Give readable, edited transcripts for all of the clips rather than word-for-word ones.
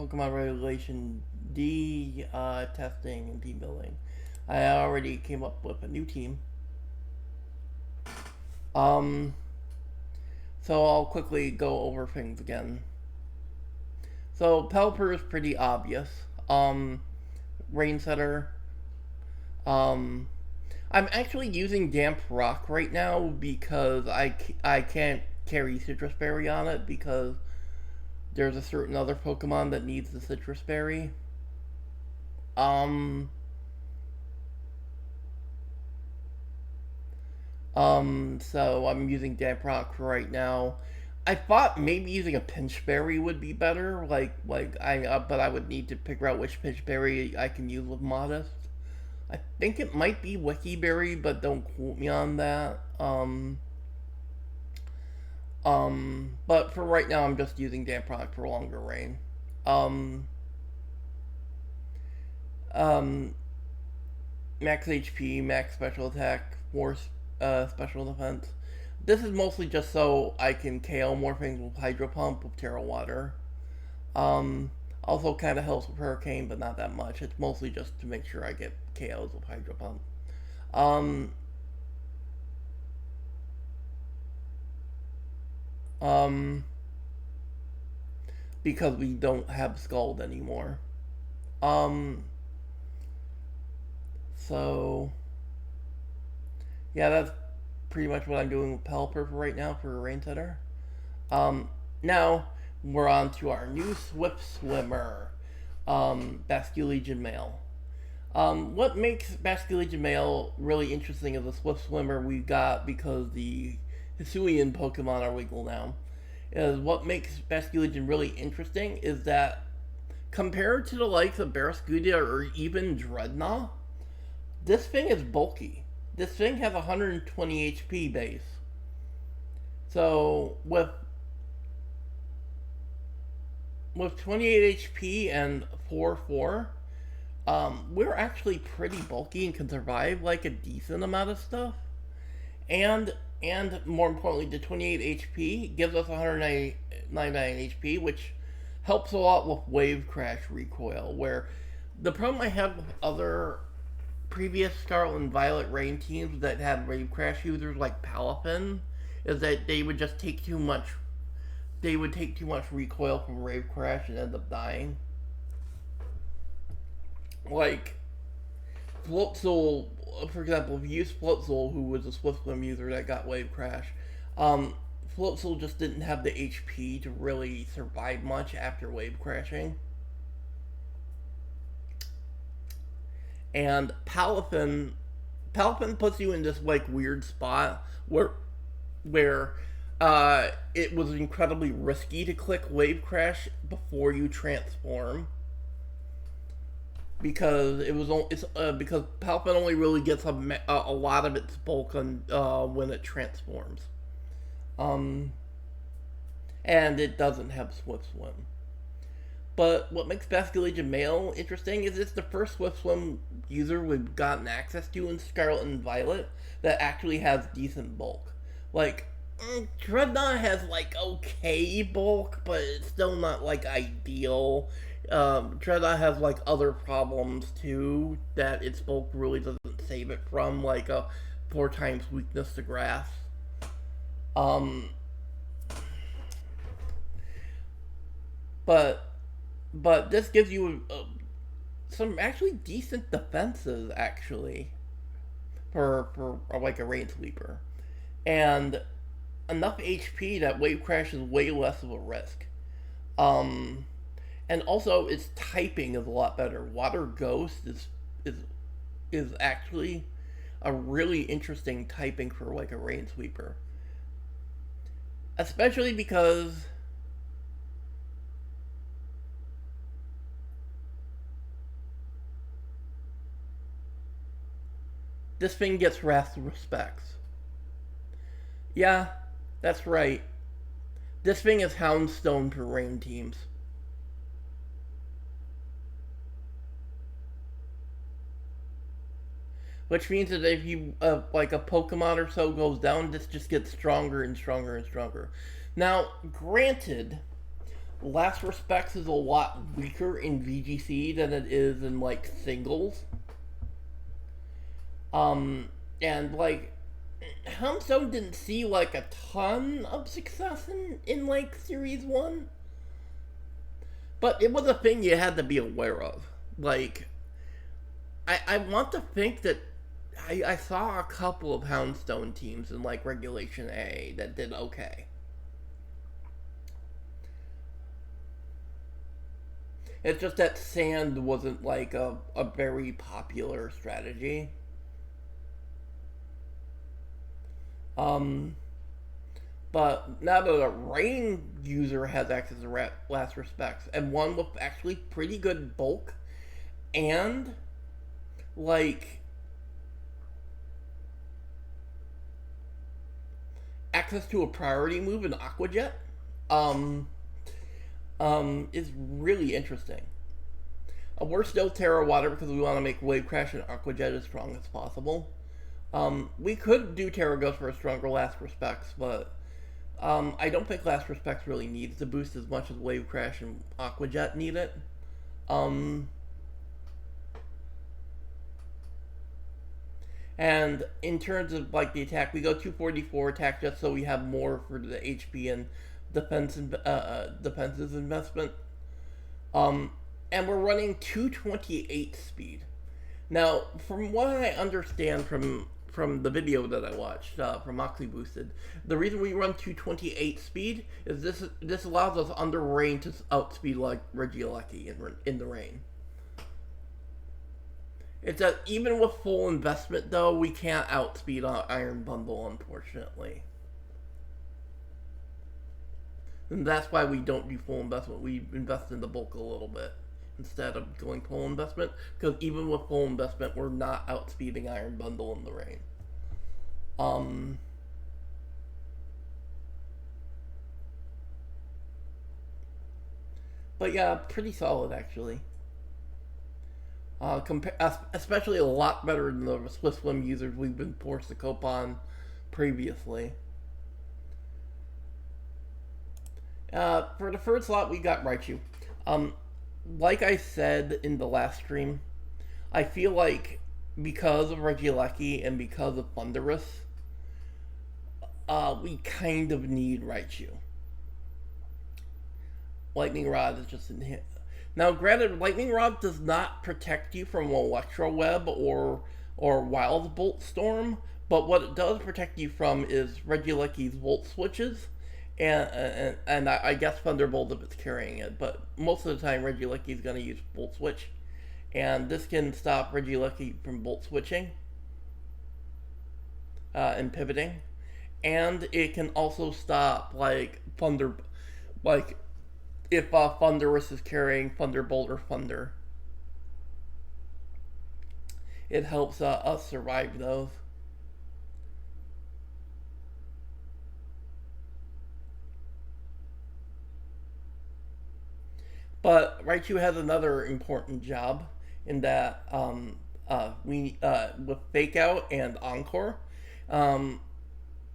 Pokemon Regulation D testing and team building. I already came up with a new team. So I'll quickly go over things again. So Pelipper is pretty obvious. Rain Setter. I'm actually using Damp Rock right now because I can't carry Citrus Berry on it because there's a certain other Pokemon that needs the Citrus Berry. So I'm using Damp Rock right now. I thought maybe using a Pinch Berry would be better, but I would need to figure out which Pinch Berry I can use with Modest. I think it might be Wiki Berry, but don't quote me on that. But for right now, I'm just using Damp Rock for longer rain. Max HP, max special attack, force, special defense. This is mostly just so I can KO more things with Hydro Pump with Terra Water. Also kind of helps with Hurricane, but not that much. It's mostly just to make sure I get KOs with Hydro Pump. Because we don't have Scald anymore. So yeah, that's pretty much what I'm doing with Pelipper for right now for a Rain Setter. Now we're on to our new Swift Swimmer, Basculegion Male. What makes Basculegion Male really interesting is the Swift Swimmer we got because the Hisuian Pokemon are legal now. Is what makes Basculegion really interesting is that compared to the likes of Barraskewda or even Dreadnought, this thing is bulky. This thing has 120 HP base. So with 28 HP and 4/4, we're actually pretty bulky and can survive like a decent amount of stuff. And more importantly, the 28 HP gives us 199 HP, which helps a lot with Wave Crash recoil. Where the problem I have with other previous Scarlet and Violet Rain teams that had Wave Crash users like Palafin is that they would just take too much. They would take too much recoil from Wave Crash and end up dying. Like Floatzel, for example, if you use Floatzel, who was a Swift Swim user that got Wave Crash, Floatzel just didn't have the HP to really survive much after Wave Crashing. And Palafin puts you in this like weird spot where it was incredibly risky to click Wave Crash before you transform. Because because Palafin only really gets a lot of its bulk on when it transforms, and it doesn't have Swift Swim. But what makes Basculegion Male interesting is it's the first Swift Swim user we've gotten access to in Scarlet and Violet that actually has decent bulk. Like Dreadnought has like okay bulk, but it's still not like ideal. Dreadnought has like other problems too that its bulk really doesn't save it from, like a 4 times weakness to grass. But this gives you some actually decent defenses actually for like a Rain Sweeper, and enough HP that Wave Crash is way less of a risk. And also, its typing is a lot better. Water Ghost is actually a really interesting typing for like a Rain Sweeper, especially because this thing gets Wrath Respects. Yeah, that's right. This thing is Houndstone for Rain teams. Which means that if you, like a Pokemon or so goes down, this just gets stronger and stronger and stronger. Now, granted, Last Respects is a lot weaker in VGC than it is in like singles. And like Houndstone didn't see like a ton of success in like Series 1. But it was a thing you had to be aware of. Like, I want to think that I saw a couple of Houndstone teams in like Regulation A that did okay. It's just that Sand wasn't like a very popular strategy. Um, but now that a Rain user has access to Last Respects, and one with actually pretty good bulk, and like access to a priority move in Aquajet, um, is really interesting. We're still Terra Water because we want to make Wave Crash and Aquajet as strong as possible. We could do Terra Ghost for a stronger Last Respects, but I don't think Last Respects really needs the boost as much as Wave Crash and Aquajet need it. And in terms of like the attack, we go 244 attack just so we have more for the HP and defenses investment. And we're running 228 speed. Now, from what I understand from the video that I watched from Moxie Boosted, the reason we run 228 speed is this allows us under rain to outspeed like Regieleki in the rain. It's that even with full investment, though, we can't outspeed Iron Bundle, unfortunately. And that's why we don't do full investment. We invest in the bulk a little bit instead of going full investment, because even with full investment, we're not outspeeding Iron Bundle in the rain. But yeah, pretty solid actually. Especially a lot better than the Swift Swim users we've been forced to cope on previously. For the first slot, we got Raichu. Like I said in the last stream, I feel like because of Regieleki and because of Thundurus, we kind of need Raichu. Lightning Rod is just in hit. Now, granted, Lightning Rod does not protect you from Electro Web or Wild Bolt Storm, but what it does protect you from is Regieleki's Volt Switches, and I guess Thunderbolt if it's carrying it, but most of the time Regieleki is going to use Volt Switch, and this can stop Regieleki from Volt Switching and pivoting, and it can also stop like if Thundurus is carrying Thunderbolt or Thunder. It helps us survive those. But Raichu has another important job in that we with Fake Out and Encore,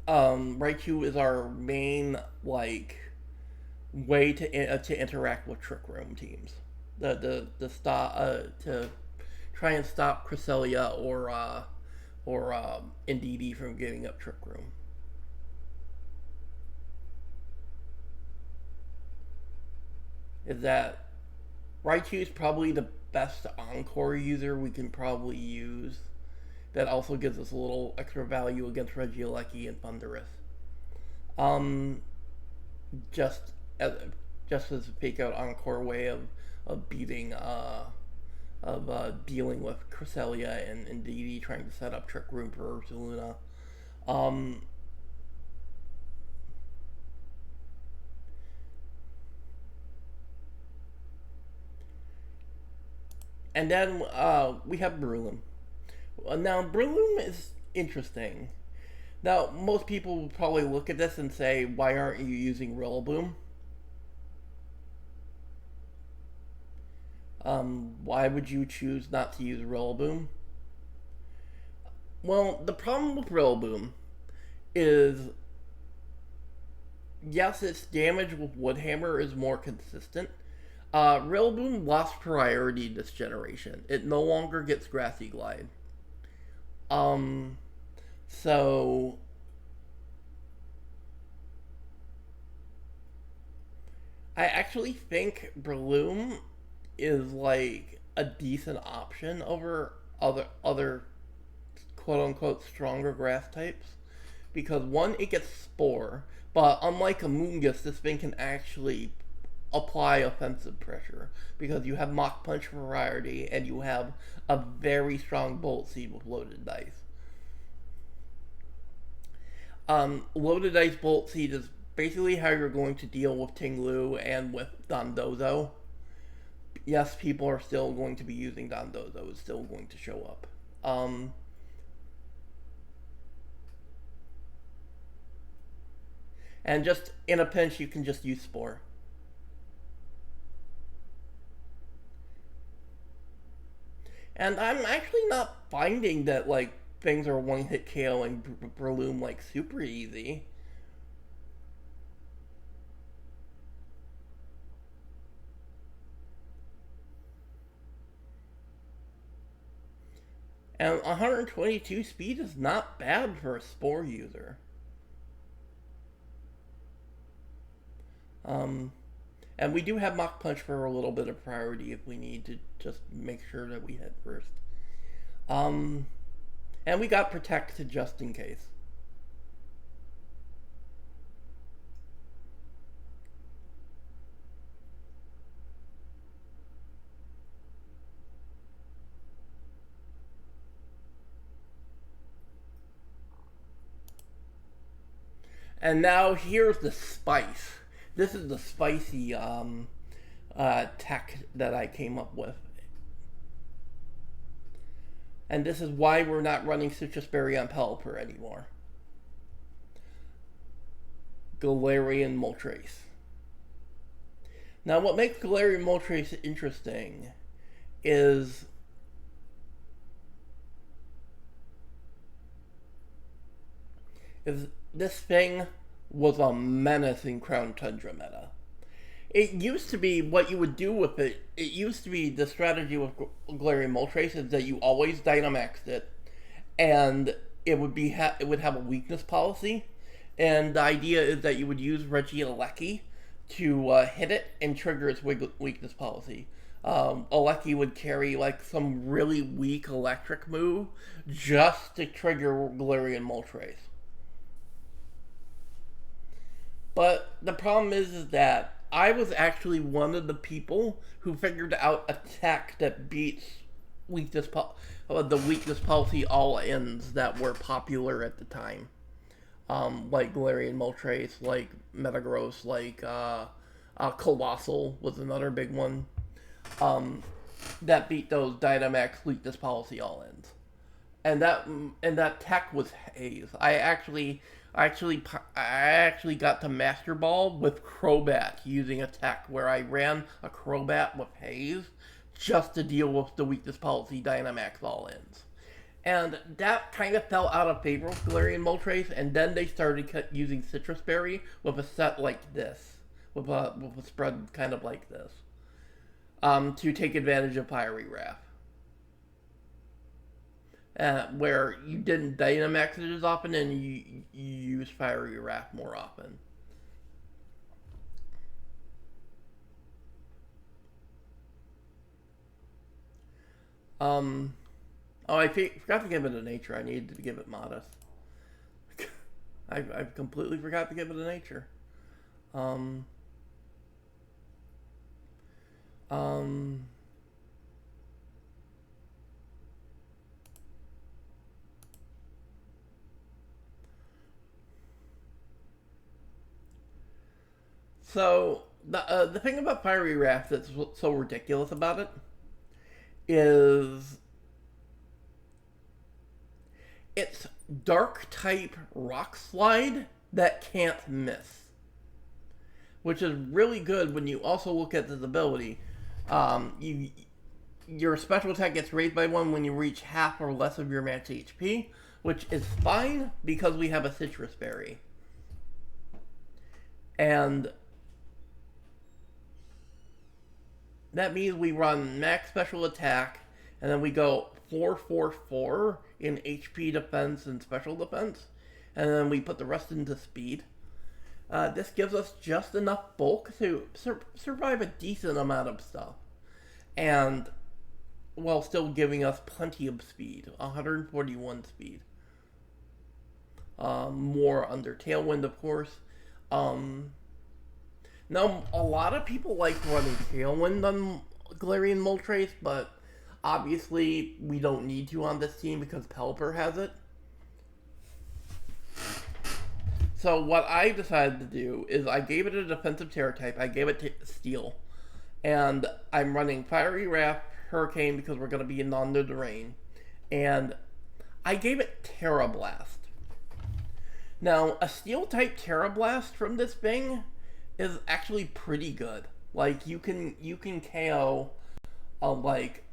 Raichu is our main like way to interact with Trick Room teams. The stop to try and stop Cresselia or Indeedee from getting up Trick Room. Is that Raichu is probably the best Encore user we can probably use. That also gives us a little extra value against Regieleki and Thundurus. Just as a fake out Encore way of beating dealing with Cresselia and Indeedee trying to set up Trick Room for Ursaluna. And then we have Breloom. Now, Breloom is interesting. Now, most people will probably look at this and say, why aren't you using Rillaboom? Why would you choose not to use Rillaboom? Well, the problem with Rillaboom is yes, its damage with Woodhammer is more consistent. Rillaboom lost priority this generation. It no longer gets Grassy Glide. Um, so I actually think Breloom is like a decent option over other quote unquote stronger grass types because one, it gets Spore, but unlike a Moongus, this thing can actually apply offensive pressure because you have Mach Punch variety and you have a very strong Bolt Seed with Loaded Dice. Loaded Dice Bolt Seed is basically how you're going to deal with Tinglu and with Dondozo. Yes, people are still going to be using Dondozo. It's still going to show up. And just in a pinch, you can just use Spore. And I'm actually not finding that like things are one hit KOing Breloom like super easy. And 122 speed is not bad for a Spore user. And we do have Mach Punch for a little bit of priority if we need to just make sure that we hit first. And we got Protect just in case. And now here's the spice. This is the spicy tech that I came up with. And this is why we're not running Citrus Berry on Pelipper anymore. Galarian Moltres. Now what makes Galarian Moltres interesting is this thing was a menace in Crown Tundra meta. It used to be what you would do with it. It used to be the strategy with Galarian Moltres is that you always Dynamaxed it, and it would have a weakness policy, and the idea is that you would use Regieleki to hit it and trigger its weakness policy. Aleki would carry like some really weak electric move just to trigger Galarian Moltres. But the problem is that I was actually one of the people who figured out a tech that beats the weakness policy all-ins that were popular at the time. Like Galarian Moltres, like Metagross, like Colossal was another big one. That beat those Dynamax weakness policy all-ins. And that tech was Haze. I actually got to Master Ball with Crobat using a tech where I ran a Crobat with Haze just to deal with the weakness policy Dynamax all-ins. And that kind of fell out of favor with Galarian Moltres, and then they started using Citrus Berry with a set like this, with a spread kind of like this, to take advantage of Fiery Wrath. Where you didn't Dynamax it as often and you use Fiery Wrath more often. I forgot to give it a nature. I needed to give it Modest. I completely forgot to give it a nature. So the thing about Fiery Wrath that's so ridiculous about it is it's Dark type Rock Slide that can't miss, which is really good when you also look at this ability. Your special attack gets raised by 1 when you reach half or less of your match HP, which is fine because we have a Citrus Berry. And that means we run max special attack, and then we go 4-4-4 in HP defense and special defense, and then we put the rest into speed. This gives us just enough bulk to survive a decent amount of stuff, and while still giving us plenty of speed, 141 speed. More under Tailwind, of course. Now, a lot of people like running Tailwind on Galarian Moltres, but obviously we don't need to on this team because Pelipper has it. So what I decided to do is I gave it a defensive Terra type, I gave it Steel, and I'm running Fiery Wrath, Hurricane because we're going to be in under the rain, and I gave it Terra Blast. Now, a Steel type Terra Blast from this thing is actually pretty good. Like, you can KO, like,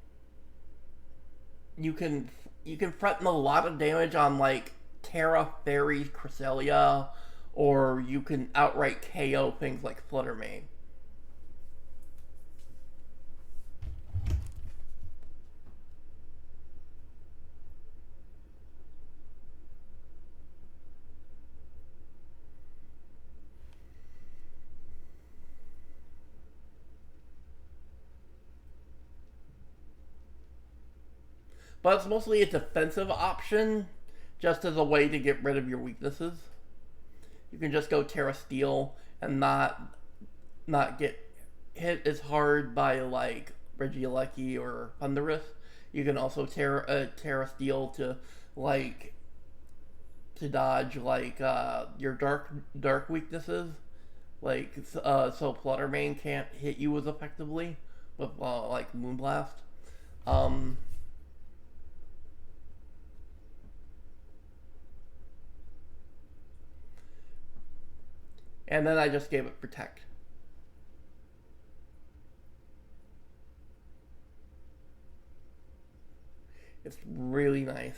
you can threaten a lot of damage on, like, Terra, Fairy, Cresselia, or you can outright KO things like Flutter Mane. But it's mostly a defensive option, just as a way to get rid of your weaknesses. You can just go Terra Steel and not get hit as hard by, like, Regieleki or Thundurus. You can also Terra Steel to, like, to dodge, like, your dark weaknesses. Like, so Flutter Mane can't hit you as effectively with, like, Moonblast. And then I just gave it Protect. It's really nice.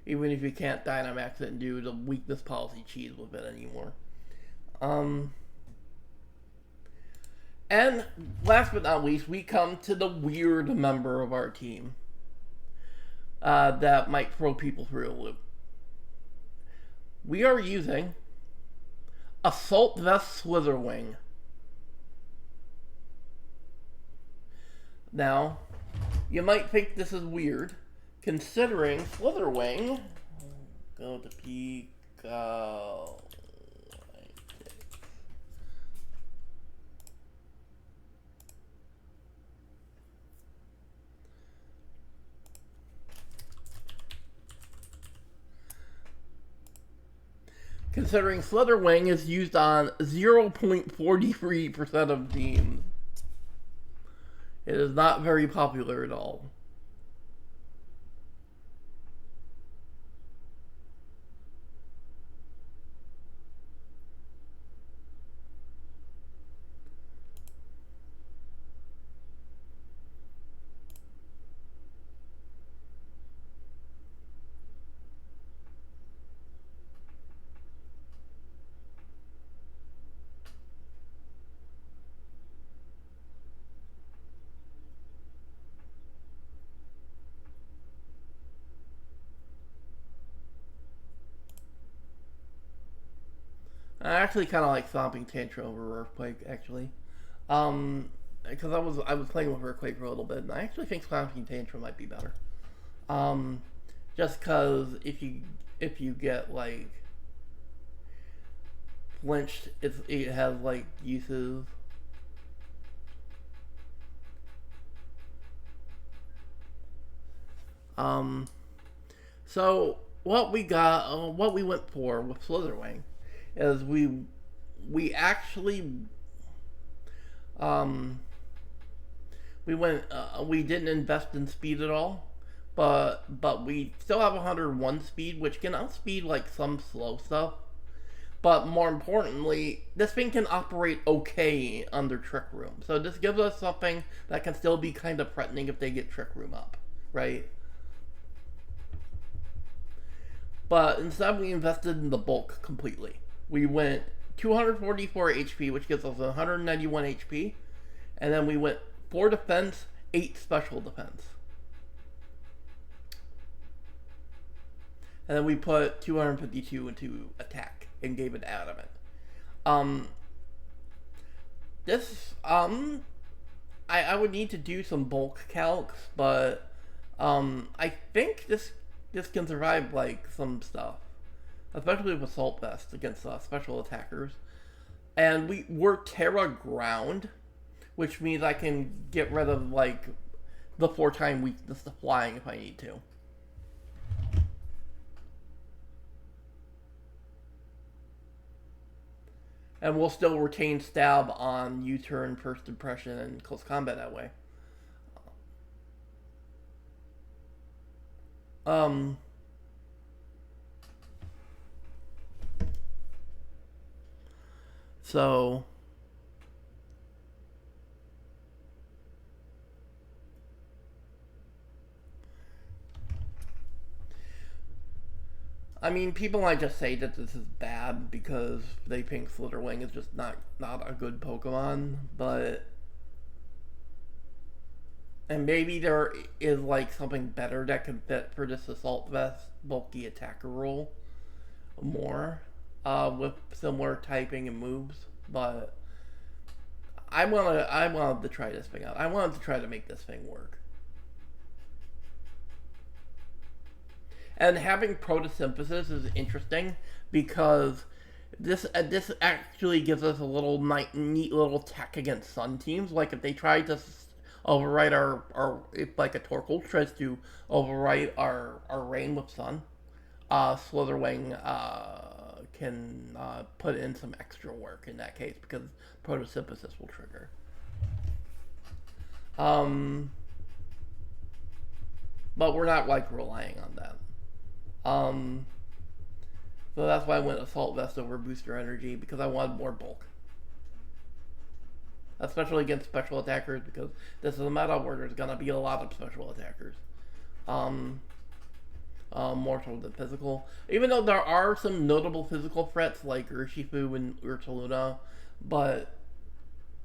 Even if you can't Dynamax it and do the weakness policy cheese with it anymore. And last but not least, we come to the weird member of our team that might throw people through a loop. We are using Assault Vest Slitherwing. Now, you might think this is weird, considering Slitherwing. Go to peak. Considering Slitherwing is used on 0.43% of teams. It is not very popular at all. I actually kind of like Stomping Tantrum over Earthquake, actually. Because I was playing with Earthquake for a little bit, and I actually think Stomping Tantrum might be better. Just because if you get, like, flinched, it has, like, uses. So what we went for with Slitherwing is we actually we didn't invest in speed at all, but we still have 101 speed, which can outspeed like some slow stuff. But more importantly, this thing can operate okay under Trick Room. So this gives us something that can still be kind of threatening if they get Trick Room up, right? But instead we invested in the bulk completely. We went 244 HP, which gives us 191 HP. And then we went 4 defense, 8 special defense. And then we put 252 into attack and gave it adamant. I would need to do some bulk calcs, but I think this can survive like some stuff, especially with Assault Vest against special attackers. And we're Terra Ground, which means I can get rid of like the 4-time weakness to flying if I need to. And we'll still retain stab on U-turn, first impression, and close combat that way. So I mean, people might just say that this is bad because they think Slitherwing is just not a good Pokemon, but... And maybe there is, like, something better that can fit for this Assault Vest bulky attacker role more, with similar typing and moves, but... I wanted to try this thing out. I wanted to try to make this thing work. And having photosynthesis is interesting because this actually gives us a little neat little tech against sun teams. Like if they try to override if like a Torkoal tries to override our rain with sun, Slitherwing can put in some extra work in that case because photosynthesis will trigger. But we're not like relying on that. So that's why I went Assault Vest over Booster Energy, because I wanted more bulk. Especially against special attackers, because this is a meta where there's gonna be a lot of special attackers. More so than physical. Even though there are some notable physical threats like Urshifu and Ursaluna, but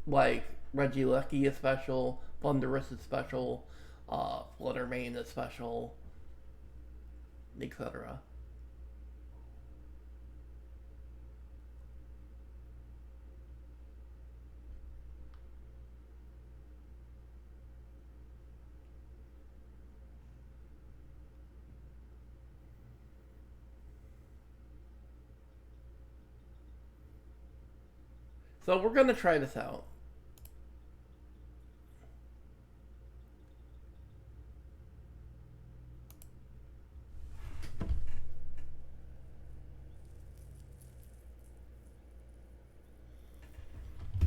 like Regieleki is special, Thundurus is special, Fluttermane is special, etc. So we're gonna try this out.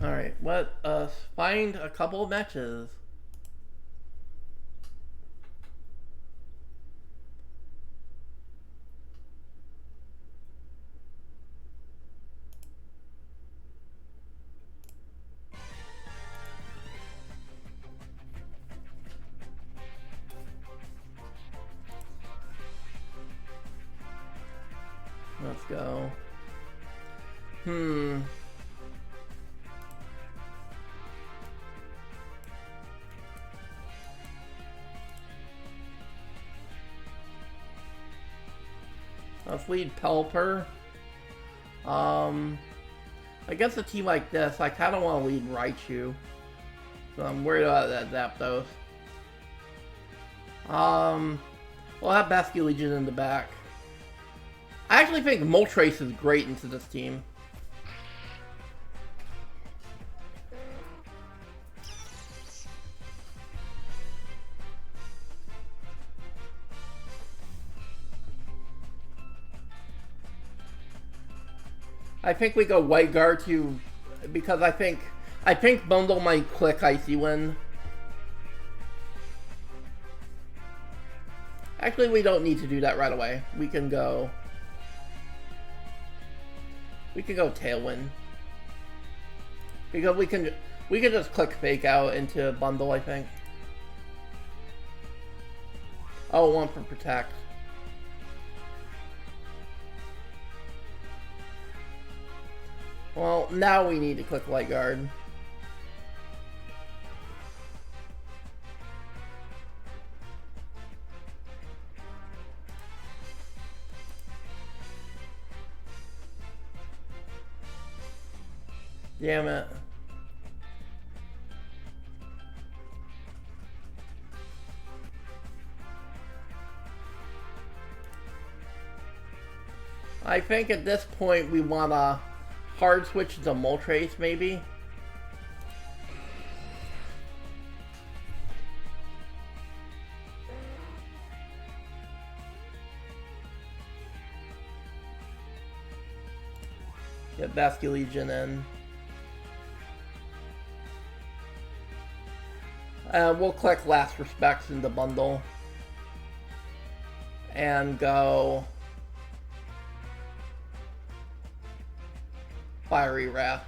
Alright, let us find a couple of matches. Let's go. Let's lead Pelipper. Against a team like this, I kind of want to lead Raichu. So I'm worried about that Zapdos. We'll have Basculegion in the back. I actually think Moltres is great into this team. I think we go White Guard to, because I think Bundle might click Icy Wind. Actually, we don't need to do that right away. We can go Tailwind. Because we can just click Fake Out into Bundle, I think. Oh, one for Protect. Well, now we need to click Light Guard. Damn it. I think at this point we want to hard switch to Moltres, maybe. Get Basculegion in. We'll click Last Respects in the bundle. And go Fiery Wrath.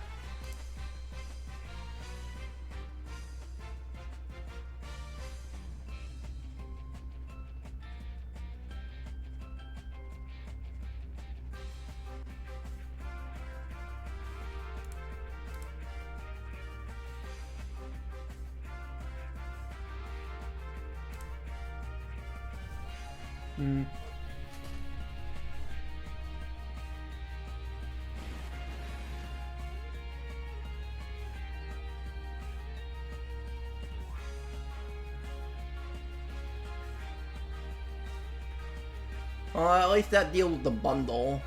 Well, at least that deals with the bundle.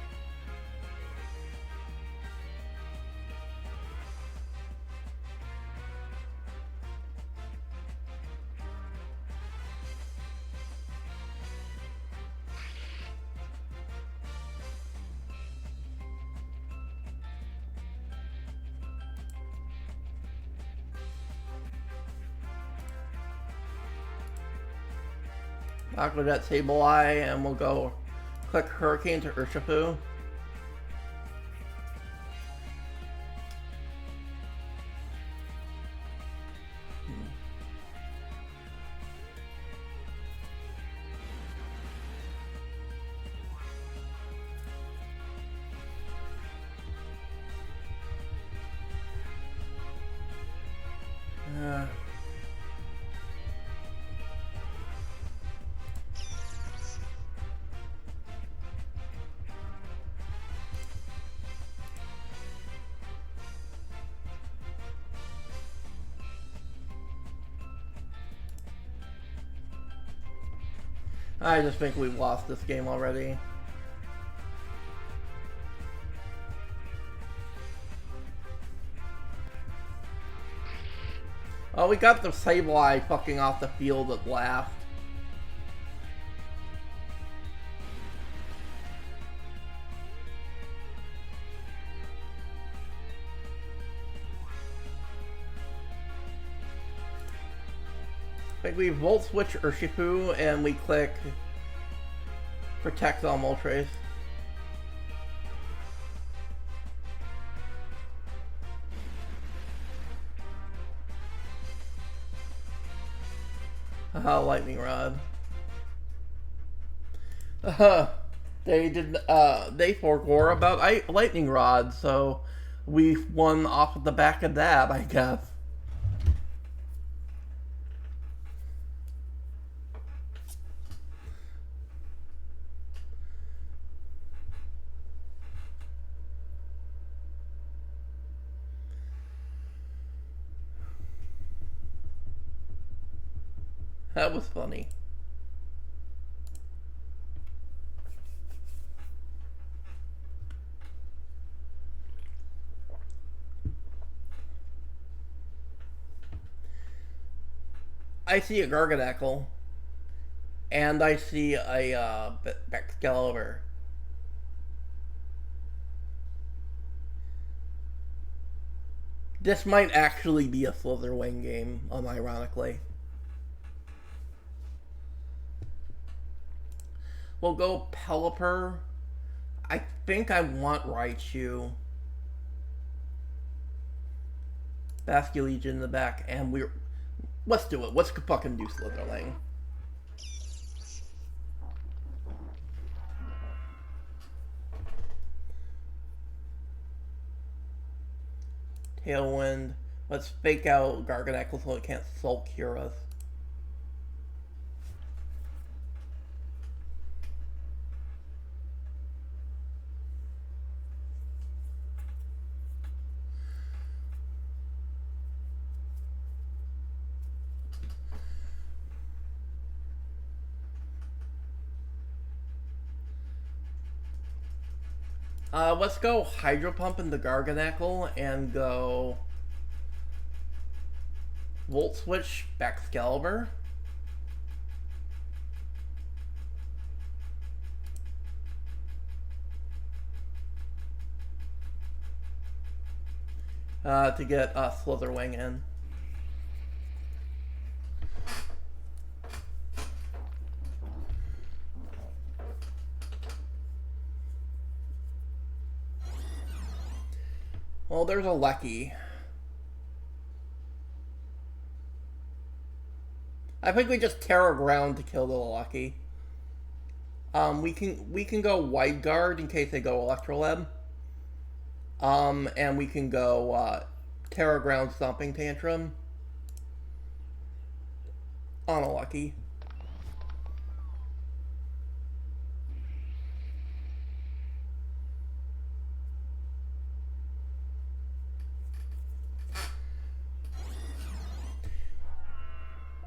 Back with that Sableye, and we'll go click Hurricane to Urshifu. I just think we've lost this game already. Oh, we got the Sableye fucking off the field at last. I think we Volt Switch Urshifu and we click Protect on Moltres. Lightning Rod. They forgot about Lightning Rod, so we won off of the back of that, I guess. That was funny. I see a Garganacl. And I see a Basculegion. This might actually be a Slitherwing game, unironically. We'll go Pelipper. I think I want Raichu. Basculegion in the back, and let's do it. Let's fucking do Slitherwing. Tailwind. Let's fake out Garganackle so it can't Soul Cure us. Let's go Hydro Pump into Garganackle and go Volt Switch Basculegion. To get Slither Wing in. Well, there's a Lucky. I think we just Terra Ground to kill the Lucky. We can go Wide Guard in case they go Electrolab. And we can go Terra Ground Stomping Tantrum on a Lucky.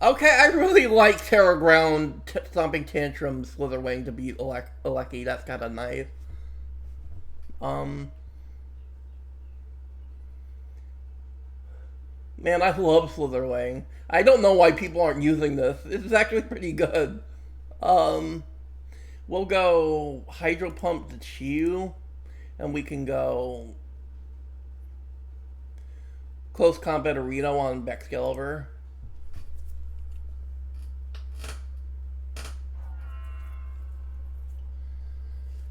Okay, I really like Terra Ground Stomping Tantrum Slitherwing to beat Lucky. That's kind of nice. Man, I love Slitherwing. I don't know why people aren't using this. This is actually pretty good. We'll go Hydro Pump to Chew, and we can go Close Combat Arena on Basculegion.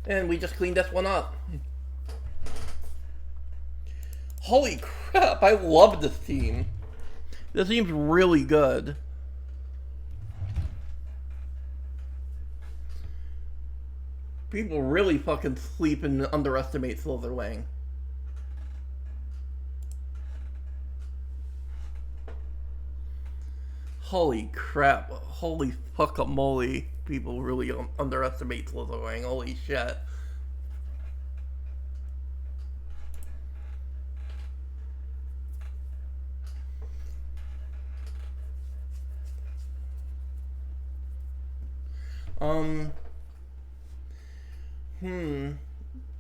And we just cleaned this one up. Holy crap, I love this team. This team's really good. People really fucking sleep and underestimate Slitherwing. Holy crap. Holy fuck-a-moly. People really underestimate Slitherwing. Holy shit.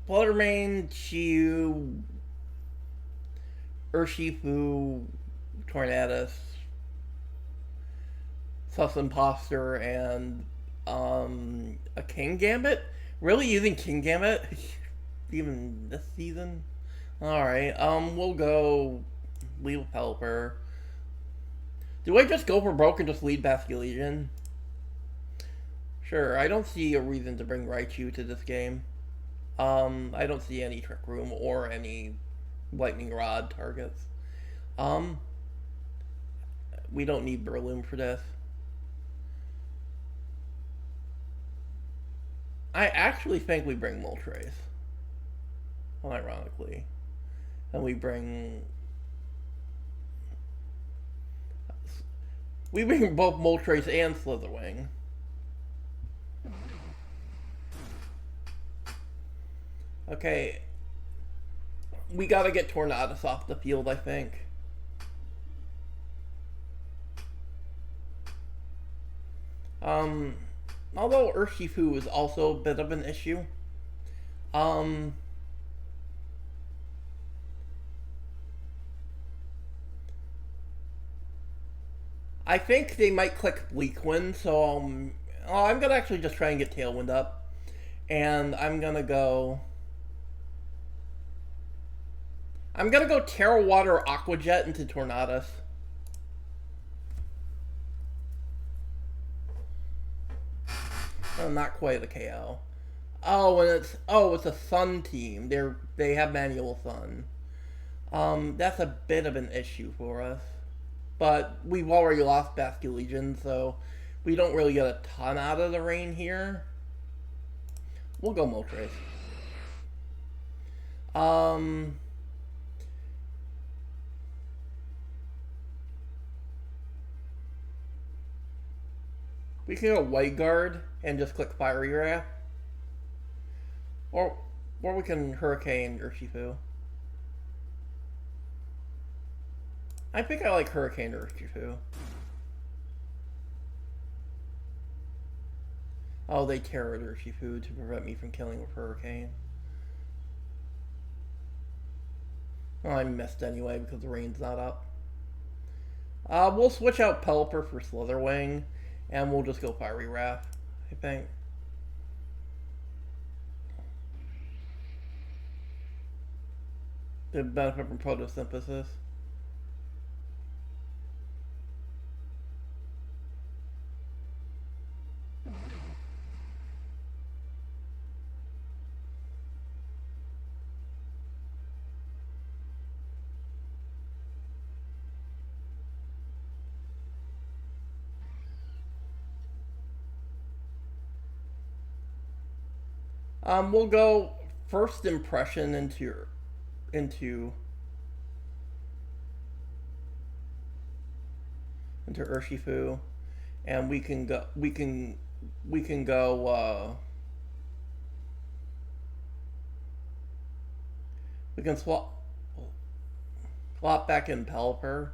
Fluttermane, Chew, Urshifu, Tornadus, Sus Imposter, and a King Gambit? Really using King Gambit? Even this season? Alright, we'll go Lethal Pelipper. Do I just go for broke and just lead Basculegion? Sure, I don't see a reason to bring Raichu to this game. I don't see any Trick Room or any Lightning Rod targets. We don't need Berloom for this. I actually think we bring Moltres. Unironically. And we bring both Moltres and Slitherwing. Okay. We gotta get Tornadus off the field, I think. Although Urshifu is also a bit of an issue. I think they might click Bleakwind, so I'm gonna actually just try and get Tailwind up. And I'm gonna go Terra Water Aqua Jet into Tornadus. Oh, not quite a KO. Oh, and it's a Sun team. They have manual Sun. That's a bit of an issue for us. But we've already lost Basculegion, so we don't really get a ton out of the rain here. We'll go Moltres. We can go White Guard and just click Fiery Wrath. Or we can Hurricane Urshifu. I think I like Hurricane Urshifu. Oh, they terrored Urshifu to prevent me from killing with Hurricane. Well, I missed anyway because the rain's not up. We'll switch out Pelipper for Slitherwing, and we'll just go Fiery Wrath, I think. The benefit from photosynthesis. We'll go first impression into Urshifu, and we can go we can swap back in Pelipper.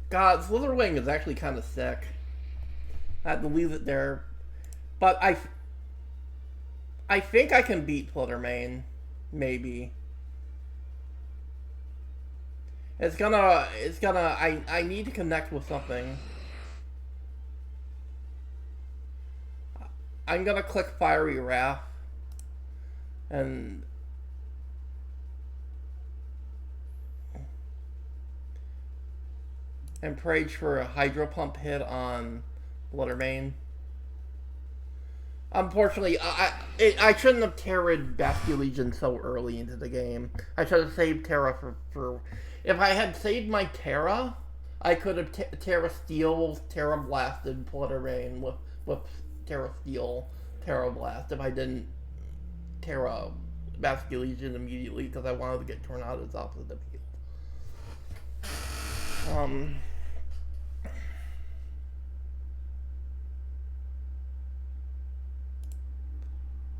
God, Slitherwing is actually kind of sick. I had to leave it there, but I think I can beat Fluttermane, maybe. I need to connect with something. I'm gonna click Fiery Wrath, and Prage for a Hydro Pump hit on Fluttermane. Unfortunately, I shouldn't have terrored Basculegion so early into the game. I should have saved Terra for... If I had saved my Terra, I could have Terra Steel, Terra Blasted Fluttermane with Terra Steel, Terra Blast, if I didn't Terra Basculegion immediately, because I wanted to get Tornadoes off of the field.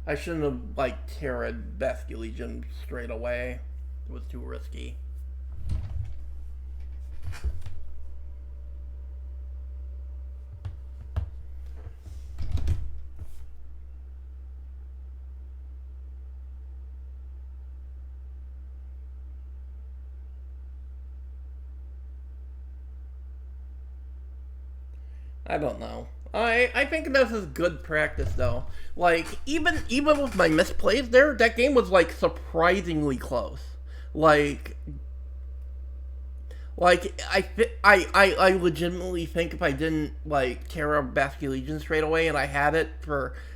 I shouldn't have, like, terrored Basculegion straight away. It was too risky. I don't know. I think this is good practice, though. Like, even with my misplays there, that game was, like, surprisingly close. Like I legitimately think if I didn't, like, Terra Basculegion straight away and I had it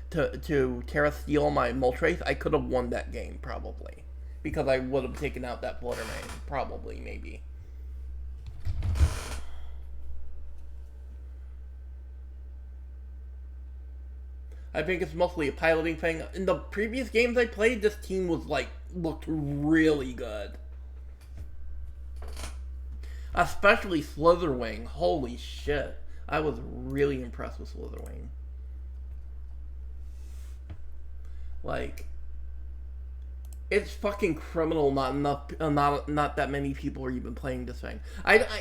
to Terra Steel my Moltres, I could have won that game, probably. Because I would have taken out that Fluttermane. Probably, maybe. I think it's mostly a piloting thing. In the previous games I played, this team was, like, looked really good. Especially Slitherwing. Holy shit. I was really impressed with Slitherwing. Like, it's fucking criminal not that many people are even playing this thing.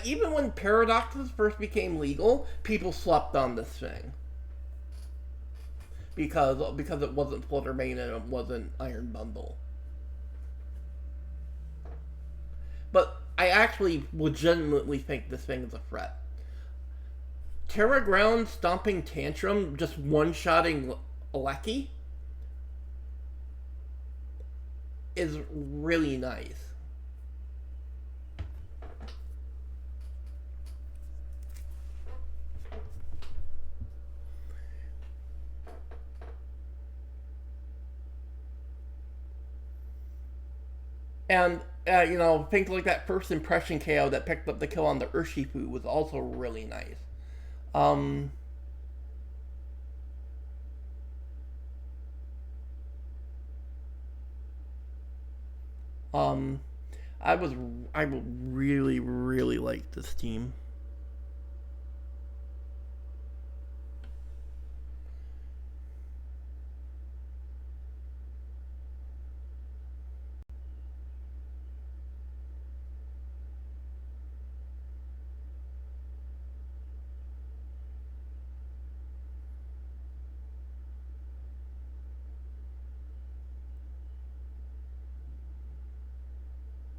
Even when Paradoxes first became legal, people slept on this thing. Because it wasn't Fluttermane and it wasn't Iron Bundle. But I actually legitimately think this thing is a threat. Terra Ground Stomping Tantrum just one-shotting Lecky is really nice. And, you know, things like that first impression KO that picked up the kill on the Urshifu was also really nice. I was I really really like this team.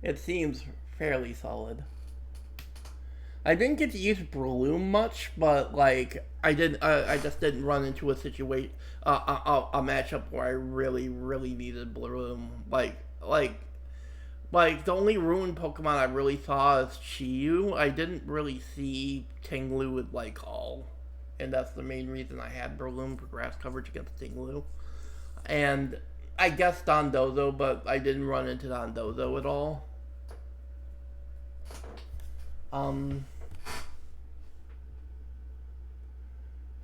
It seems fairly solid. I didn't get to use Breloom much, but like I didn't. I just didn't run into a situation, a matchup where I really, really needed Breloom. Like the only Ruined Pokemon I really saw is Chiyu. I didn't really see Tinglu with Lycall, and that's the main reason I had Breloom for grass coverage against Tinglu. And I guess Dondozo, but I didn't run into Dondozo at all. Um,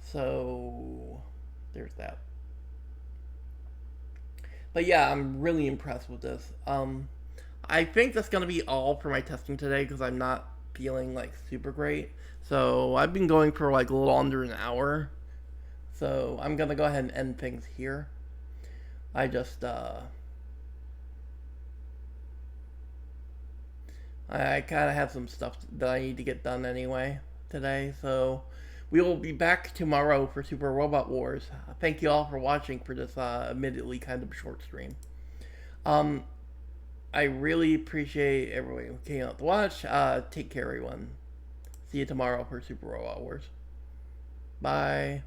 so there's that. But yeah, I'm really impressed with this. I think that's gonna be all for my testing today because I'm not feeling like super great. So I've been going for like a little under an hour. So I'm gonna go ahead and end things here. I just I kind of have some stuff that I need to get done anyway today. So we will be back tomorrow for Super Robot Wars. Thank you all for watching for this admittedly kind of short stream. Um, I really appreciate everyone who came out to watch. Take care, everyone. See you tomorrow for Super Robot Wars. Bye.